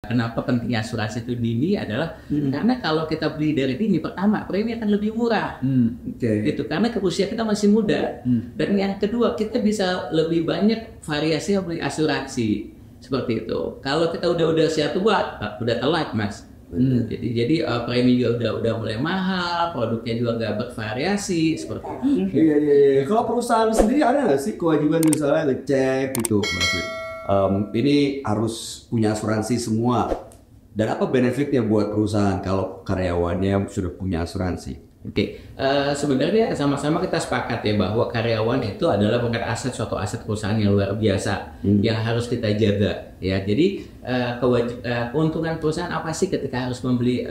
kenapa penting asuransi itu dini adalah karena kalau kita beli dari dini, pertama premi akan lebih murah, gitu karena usia kita masih muda, dan yang kedua kita bisa lebih banyak variasi beli asuransi seperti itu. Kalau kita udah usia tua, udah telat mas. Jadi premi juga udah mulai mahal, produknya juga nggak bervariasi seperti itu. Iya. Kalau perusahaan sendiri ada nggak sih kewajiban misalnya ngecek gitu, Mas Fit? Ini harus punya asuransi semua. Dan apa benefitnya buat perusahaan kalau karyawannya sudah punya asuransi? Oke, sebenarnya sama-sama kita sepakat ya bahwa karyawan itu adalah bukan aset, suatu aset perusahaan yang luar biasa yang harus kita jaga ya. Jadi keuntungan perusahaan apa sih ketika harus membeli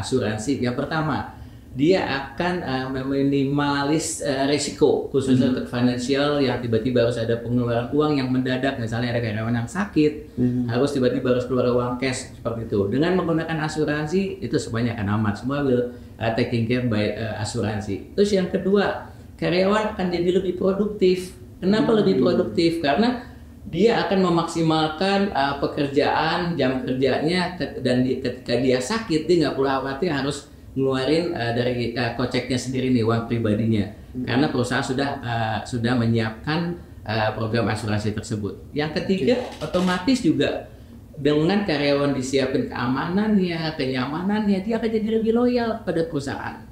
asuransi? Yang pertama, dia akan meminimalis risiko khususnya untuk finansial yang tiba-tiba harus ada pengeluaran uang yang mendadak, misalnya ada karyawan yang sakit harus tiba-tiba harus keluar uang cash seperti itu. Dengan menggunakan asuransi itu semuanya akan aman, semua will taking care by asuransi. Terus yang kedua, karyawan akan jadi lebih produktif. Kenapa lebih produktif? Karena dia akan memaksimalkan pekerjaan, jam kerjanya, dan ketika dia sakit dia nggak perlu khawatir harus ngeluarin dari koceknya sendiri nih, uang pribadinya, karena perusahaan sudah menyiapkan program asuransi tersebut. Yang ketiga, otomatis juga dengan karyawan disiapin keamanannya, kenyamanannya, dia akan jadi lebih loyal pada perusahaan.